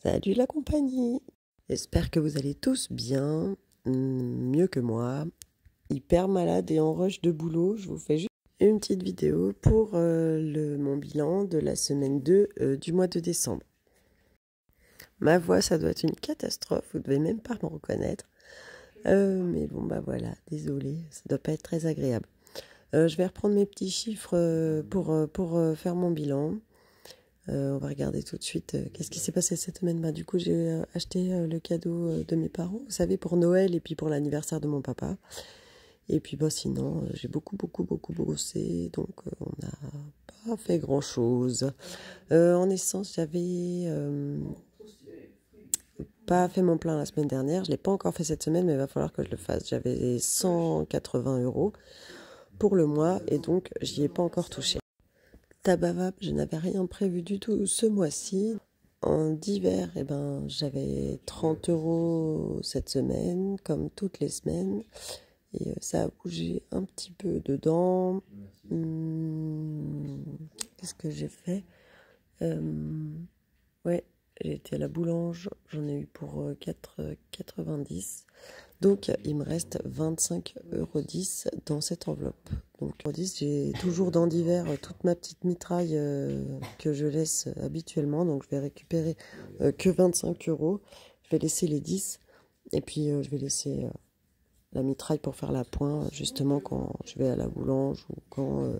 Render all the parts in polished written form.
Salut la compagnie. J'espère que vous allez tous bien, mieux que moi. Hyper malade et en rush de boulot. Je vous fais juste une petite vidéo pour mon bilan de la semaine 2 du mois de décembre. Ma voix, ça doit être une catastrophe. Vous devez même pas me reconnaître. Mais bon, bah voilà, désolée. Ça doit pas être très agréable. Je vais reprendre mes petits chiffres pour faire mon bilan. On va regarder tout de suite qu'est-ce qui s'est passé cette semaine. Du coup, j'ai acheté le cadeau de mes parents, vous savez, pour Noël et puis pour l'anniversaire de mon papa. Et puis sinon, j'ai beaucoup bossé, donc on n'a pas fait grand-chose. En essence, j'avais pas fait mon plein la semaine dernière. Je ne l'ai pas encore fait cette semaine, mais il va falloir que je le fasse. J'avais 180 € pour le mois et donc j'y ai pas encore touché. Tabavap, je n'avais rien prévu du tout ce mois-ci. En divers, j'avais 30 € cette semaine, comme toutes les semaines. Et ça a bougé un petit peu dedans. Qu'est-ce que j'ai fait? Ouais, j'ai été à la boulange. J'en ai eu pour 4,90 €. Donc, il me reste 25,10 € dans cette enveloppe. Donc, j'ai toujours dans divers toute ma petite mitraille que je laisse habituellement. Donc, je vais récupérer que 25 €. Je vais laisser les 10. Et puis, je vais laisser la mitraille pour faire la pointe, justement, quand je vais à la boulange ou quand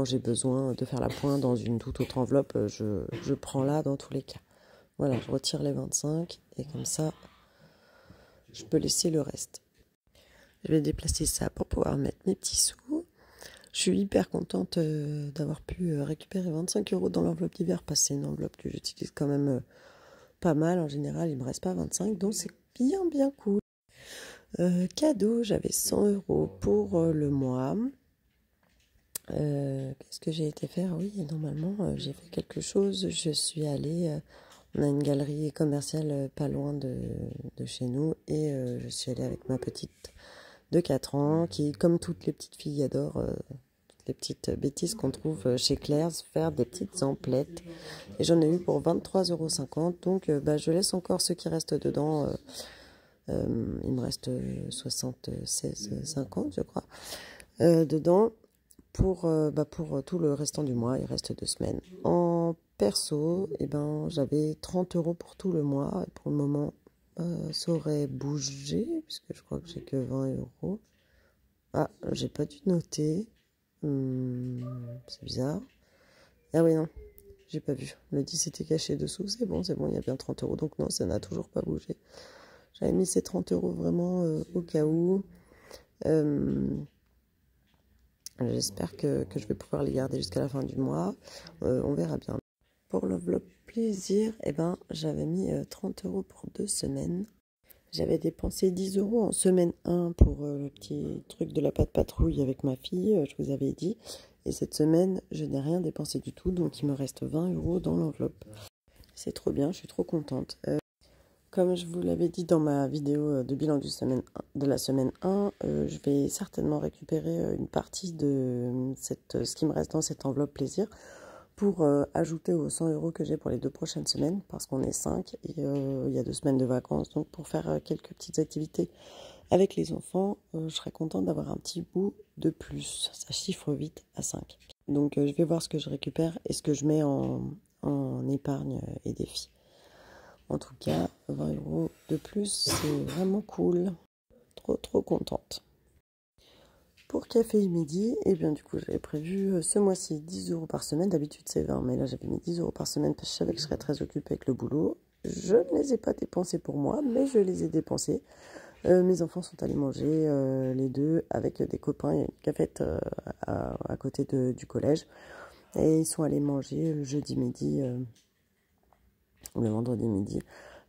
j'ai besoin de faire la pointe dans une toute autre enveloppe. Je prends là dans tous les cas. Voilà, je retire les 25 et comme ça, je peux laisser le reste. Je vais déplacer ça pour pouvoir mettre mes petits sous. Je suis hyper contente d'avoir pu récupérer 25 € dans l'enveloppe d'hiver, parce que c'est une enveloppe que j'utilise quand même pas mal. En général, il ne me reste pas 25, donc c'est bien cool. Cadeau, j'avais 100 € pour le mois. Qu'est-ce que j'ai été faire? Oui, normalement, j'ai fait quelque chose. Je suis allée... on a une galerie commerciale pas loin de chez nous et je suis allée avec ma petite de 4 ans qui, comme toutes les petites filles, adore les petites bêtises qu'on trouve chez Claire's, faire des petites emplettes. Et j'en ai eu pour 23,50 €. Donc je laisse encore ce qui reste dedans. Il me reste 76,50 € je crois dedans pour tout le restant du mois. Il reste 2 semaines. En perso, j'avais 30 € pour tout le mois. Et pour le moment, ça aurait bougé, puisque je crois que j'ai que 20 €. Ah, j'ai pas dû noter. C'est bizarre. Ah oui, non, j'ai pas vu. Le 10 était caché dessous. C'est bon, il y a bien 30 €. Donc non, ça n'a toujours pas bougé. J'avais mis ces 30 € vraiment au cas où. J'espère que je vais pouvoir les garder jusqu'à la fin du mois. On verra bien. Pour l'enveloppe plaisir, j'avais mis 30 € pour 2 semaines. J'avais dépensé 10 € en semaine 1 pour le petit truc de la pâte patrouille avec ma fille, je vous avais dit. Et cette semaine, je n'ai rien dépensé du tout, donc il me reste 20 € dans l'enveloppe. C'est trop bien, je suis trop contente. Comme je vous l'avais dit dans ma vidéo de bilan de la semaine 1, je vais certainement récupérer une partie de ce qui me reste dans cette enveloppe plaisir pour ajouter aux 100 € que j'ai pour les 2 prochaines semaines, parce qu'on est 5 et il y a 2 semaines de vacances. Donc pour faire quelques petites activités avec les enfants, je serais contente d'avoir un petit bout de plus. Ça chiffre 8 à 5. Donc je vais voir ce que je récupère et ce que je mets en épargne et défi. En tout cas, 20 € de plus, c'est vraiment cool. Trop contente. Pour café et midi, du coup, j'avais prévu ce mois-ci 10 € par semaine. D'habitude, c'est 20, mais là, j'avais mis 10 € par semaine parce que je savais que je serais très occupée avec le boulot. Je ne les ai pas dépensés pour moi, mais je les ai dépensés. Mes enfants sont allés manger les deux avec des copains. Il y a une cafette à côté du collège. Et ils sont allés manger le jeudi midi ou le vendredi midi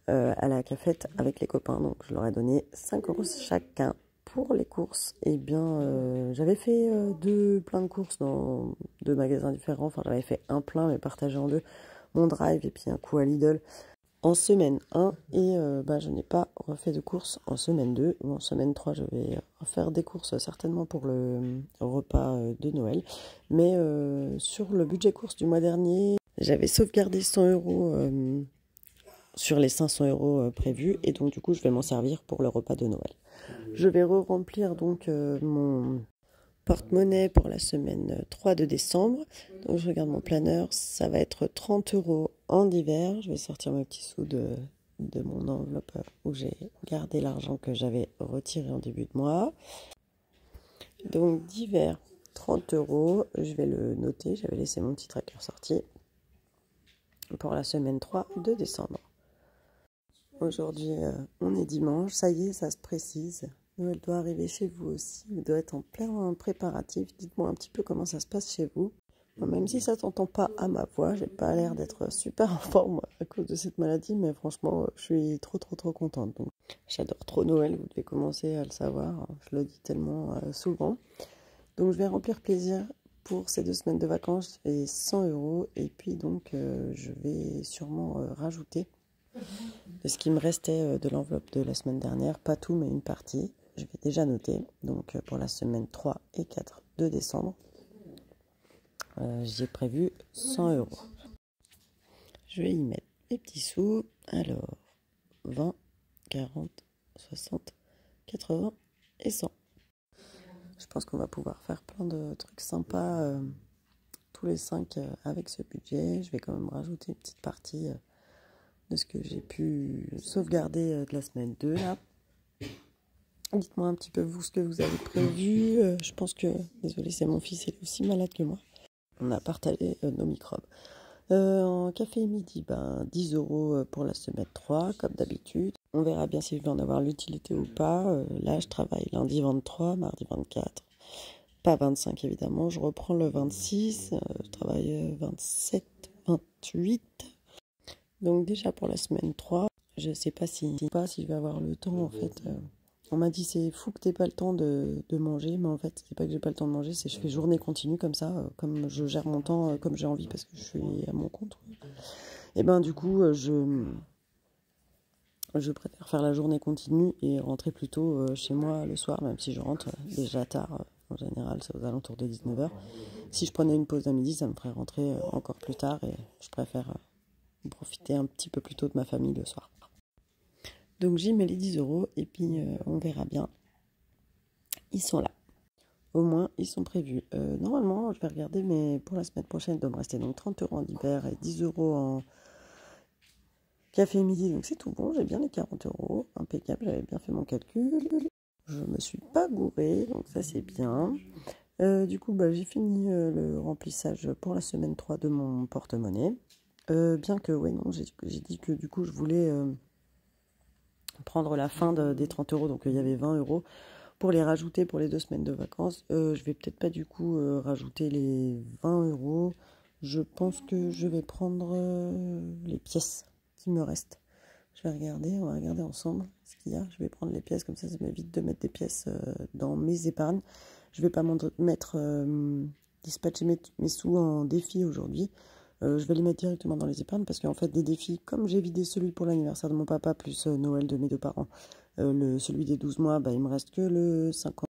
à la cafette avec les copains. Donc je leur ai donné 5 € chacun pour les courses. J'avais fait plein de courses dans 2 magasins différents. Enfin, j'avais fait un plein mais partagé en 2, mon drive et puis un coup à Lidl en semaine 1 et je n'ai pas refait de courses en semaine 2. En semaine 3, je vais faire des courses certainement pour le repas de Noël. Mais sur le budget courses du mois dernier, J'avais sauvegardé 100 euros sur les 500 euros prévus et donc du coup je vais m'en servir pour le repas de Noël. Je vais remplir donc mon porte-monnaie pour la semaine 3 de décembre. Donc je regarde mon planeur, ça va être 30 euros en divers. Je vais sortir mes petits sous de mon enveloppe où j'ai gardé l'argent que j'avais retiré en début de mois. Donc divers 30 euros, je vais le noter, j'avais laissé mon petit tracker sorti pour la semaine 3 de décembre. Aujourd'hui, on est dimanche, ça y est, ça se précise. Noël doit arriver chez vous aussi, il doit être en plein préparatif. Dites-moi un petit peu comment ça se passe chez vous. Même si ça ne s'entend pas à ma voix, j'ai pas l'air d'être super en forme à cause de cette maladie, mais franchement, je suis trop contente. Donc, j'adore trop Noël, vous devez commencer à le savoir, je le dis tellement souvent. Donc, je vais remplir plaisir pour ces 2 semaines de vacances et 100 euros. Et puis, donc, je vais sûrement rajouter de ce qui me restait de l'enveloppe de la semaine dernière, pas tout, mais une partie. Je vais déjà noter, donc pour la semaine 3 et 4 de décembre, j'ai prévu 100 euros. Je vais y mettre les petits sous. Alors, 20, 40, 60, 80 et 100. Je pense qu'on va pouvoir faire plein de trucs sympas tous les 5 avec ce budget. Je vais quand même rajouter une petite partie de ce que j'ai pu sauvegarder de la semaine 2 là. Dites-moi un petit peu vous ce que vous avez prévu. Je pense que, désolé, c'est mon fils, il est aussi malade que moi. On a partagé nos microbes. En café midi, 10 euros pour la semaine 3, comme d'habitude. On verra bien si je vais en avoir l'utilité ou pas. Là, je travaille lundi 23, mardi 24. Pas 25 évidemment. Je reprends le 26. Je travaille 27, 28. Donc déjà pour la semaine 3, je ne sais pas si je vais avoir le temps en fait. On m'a dit c'est fou que tu n'aies pas le temps de manger, mais en fait c'est pas que j'ai pas le temps de manger, c'est que je fais journée continue comme ça, comme je gère mon temps comme j'ai envie parce que je suis à mon compte. Et du coup je préfère faire la journée continue et rentrer plus tôt chez moi le soir, même si je rentre déjà tard, en général c'est aux alentours de 19h. Si je prenais une pause à midi, ça me ferait rentrer encore plus tard et je préfère profiter un petit peu plus tôt de ma famille le soir. Donc j'y mets les 10 euros et puis on verra bien. Ils sont là. Au moins, ils sont prévus. Normalement, je vais regarder, mais pour la semaine prochaine, il doit me rester donc 30 euros en hiver et 10 euros en café midi. Donc c'est tout bon, j'ai bien les 40 euros. Impeccable, j'avais bien fait mon calcul. Je me suis pas gourée, donc ça c'est bien. Du coup, j'ai fini le remplissage pour la semaine 3 de mon porte-monnaie. Bien que, j'ai dit que du coup, je voulais prendre la fin des 30 euros, donc il y avait 20 euros, pour les rajouter pour les 2 semaines de vacances. Je vais peut-être pas du coup rajouter les 20 euros. Je pense que je vais prendre les pièces qui me restent. Je vais regarder, on va regarder ensemble ce qu'il y a. Je vais prendre les pièces, comme ça m'évite de mettre des pièces dans mes épargnes. Je vais pas dispatcher mes sous en défi aujourd'hui. Je vais les mettre directement dans les épargnes parce qu'en fait des défis, comme j'ai vidé celui pour l'anniversaire de mon papa plus Noël de mes 2 parents, celui des 12 mois, il me reste que le 50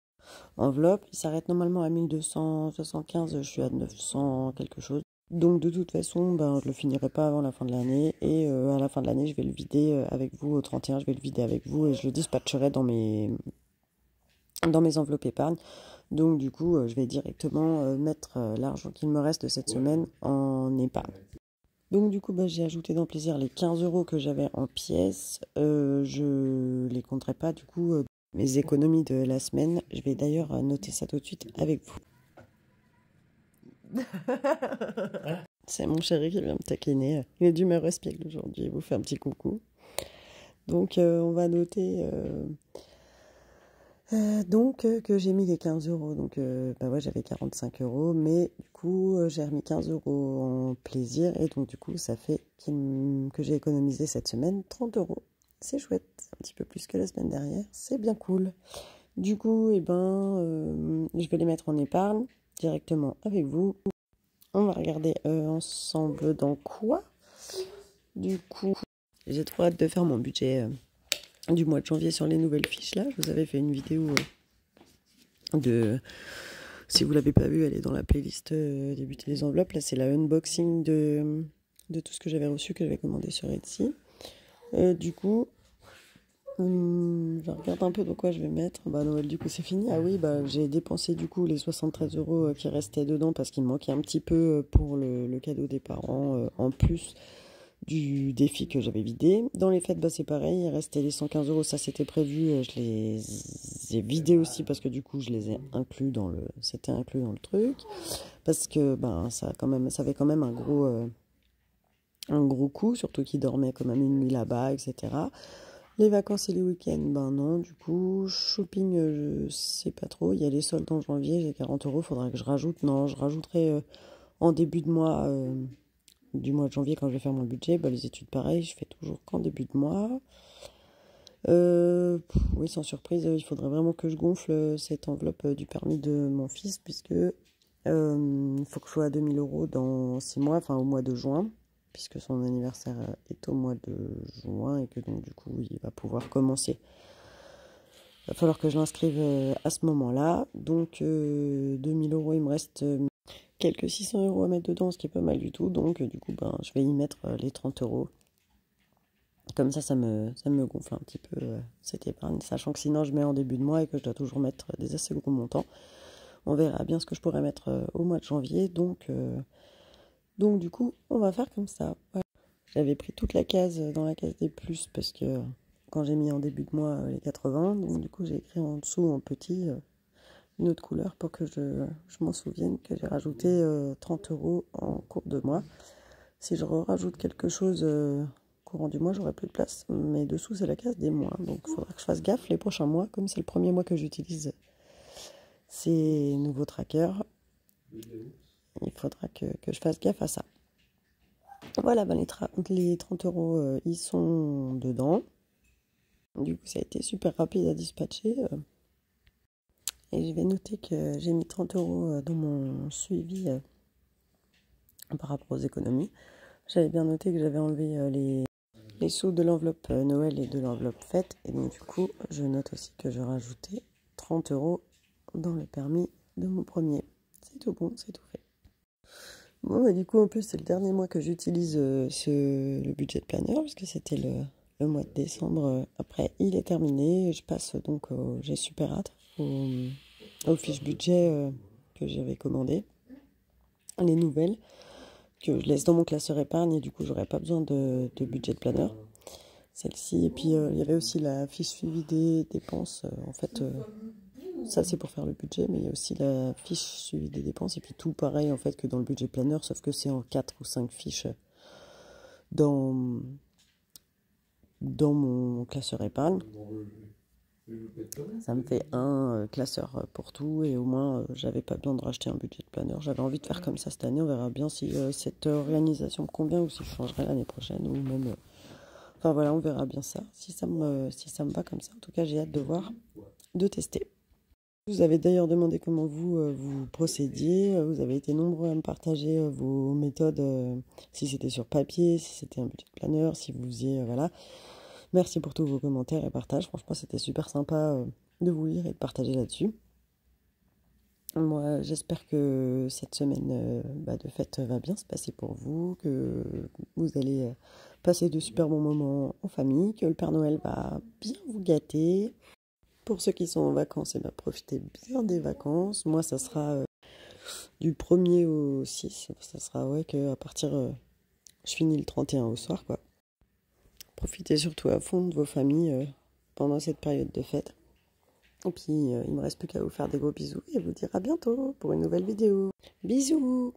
enveloppe. Il s'arrête normalement à 1275, je suis à 900 quelque chose. Donc de toute façon, je le finirai pas avant la fin de l'année et à la fin de l'année, je vais le vider avec vous au 31, je vais le vider avec vous et je le dispatcherai dans mes enveloppes épargne. Donc du coup, je vais directement mettre l'argent qu'il me reste de cette semaine en épargne. Donc du coup, j'ai ajouté dans plaisir les 15 euros que j'avais en pièces. Je les compterai pas du coup mes économies de la semaine. Je vais d'ailleurs noter ça tout de suite avec vous. C'est mon chéri qui vient me taquiner. Il est d'humeur espiègle aujourd'hui. Il vous fait un petit coucou. Donc on va noter... que j'ai mis les 15 euros. Donc, j'avais 45 euros, mais du coup, j'ai remis 15 euros en plaisir. Et donc, du coup, ça fait que j'ai économisé cette semaine 30 euros. C'est chouette, un petit peu plus que la semaine dernière. C'est bien cool. Du coup, je vais les mettre en épargne directement avec vous. On va regarder ensemble dans quoi. Du coup, j'ai trop hâte de faire mon budget du mois de janvier sur les nouvelles fiches là. Je vous avais fait une vidéo si vous l'avez pas vue, elle est dans la playlist débuter les enveloppes. Là c'est la unboxing de de tout ce que j'avais reçu, que j'avais commandé sur Etsy. Du coup, je regarde un peu dans quoi je vais mettre. Noël, du coup, c'est fini. Ah oui, j'ai dépensé du coup les 73 € qui restaient dedans parce qu'il me manquait un petit peu pour le cadeau des parents, en plus du défi que j'avais vidé. Dans les fêtes, c'est pareil, il restait les 115 €, ça c'était prévu, je les ai vidés aussi parce que du coup je les ai inclus c'était inclus dans le truc, parce que ça avait quand même un gros coup, surtout qu'ils dormaient quand même une nuit là-bas, etc. Les vacances et les week-ends, non, du coup, shopping, je sais pas trop, il y a les soldes en janvier, j'ai 40 €, faudra que je rajoute, non, je rajouterai en début de mois, du mois de janvier, quand je vais faire mon budget. Les études, pareil, je fais toujours qu'en début de mois. Oui, sans surprise, il faudrait vraiment que je gonfle cette enveloppe du permis de mon fils, puisque il faut que je sois à 2000 € dans 6 mois, enfin au mois de juin, puisque son anniversaire est au mois de juin, et que donc du coup il va pouvoir commencer. Il va falloir que je l'inscrive à ce moment-là. Donc 2000 €, il me reste quelques 600 € à mettre dedans, ce qui est pas mal du tout. Donc du coup, je vais y mettre les 30 €. Comme ça me gonfle un petit peu cette épargne, sachant que sinon je mets en début de mois et que je dois toujours mettre des assez gros montants. On verra bien ce que je pourrais mettre au mois de janvier. Donc du coup, on va faire comme ça. Voilà. J'avais pris toute la case dans la case des plus, parce que quand j'ai mis en début de mois les 80, donc du coup j'ai écrit en dessous en petit une autre couleur pour que je m'en souvienne que j'ai rajouté 30 € en cours de mois. Si je rajoute quelque chose courant du mois, j'aurai plus de place. Mais dessous, c'est la case des mois. Donc il faudra que je fasse gaffe les prochains mois. Comme c'est le premier mois que j'utilise ces nouveaux trackers, il faudra que je fasse gaffe à ça. Voilà, les 30 €, ils sont dedans. Du coup, ça a été super rapide à dispatcher. Et je vais noter que j'ai mis 30 € dans mon suivi par rapport aux économies. J'avais bien noté que j'avais enlevé les sous de l'enveloppe Noël et de l'enveloppe fête. Et donc du coup, je note aussi que je rajoutais 30 € dans le permis de mon premier. C'est tout bon, c'est tout fait. Bon, du coup, en plus, c'est le dernier mois que j'utilise le budget planner, parce que c'était le mois de décembre. Après, il est terminé. Je passe donc, j'ai super hâte, aux fiches budget que j'avais commandées, les nouvelles, que je laisse dans mon classeur épargne, et du coup, j'aurais pas besoin de budget planner. Celle-ci, et puis il y avait aussi la fiche suivi des dépenses. En fait, ça c'est pour faire le budget, mais il y a aussi la fiche suivi des dépenses, et puis tout pareil en fait que dans le budget planner, sauf que c'est en 4 ou 5 fiches dans mon classeur épargne. Ça me fait un classeur pour tout, et au moins j'avais pas besoin de racheter un budget planner. J'avais envie de faire comme ça cette année. On verra bien si cette organisation me convient, ou si je changerai l'année prochaine, ou même enfin voilà, on verra bien ça, si ça me va comme ça. En tout cas, j'ai hâte de voir, de tester. Vous avez d'ailleurs demandé comment vous procédiez. Vous avez été nombreux à me partager vos méthodes, si c'était sur papier, si c'était un budget planner, si vous faisiez, voilà. Merci pour tous vos commentaires et partages. Franchement, c'était super sympa de vous lire et de partager là-dessus. Moi, j'espère que cette semaine de fête va bien se passer pour vous, que vous allez passer de super bons moments en famille, que le Père Noël va bien vous gâter. Pour ceux qui sont en vacances, profitez bien des vacances. Moi, ça sera du 1er au 6. Ça sera que à partir... je finis le 31 au soir, quoi. Profitez surtout à fond de vos familles pendant cette période de fête. Et puis, il me reste plus qu'à vous faire des gros bisous et vous dire à bientôt pour une nouvelle vidéo. Bisous!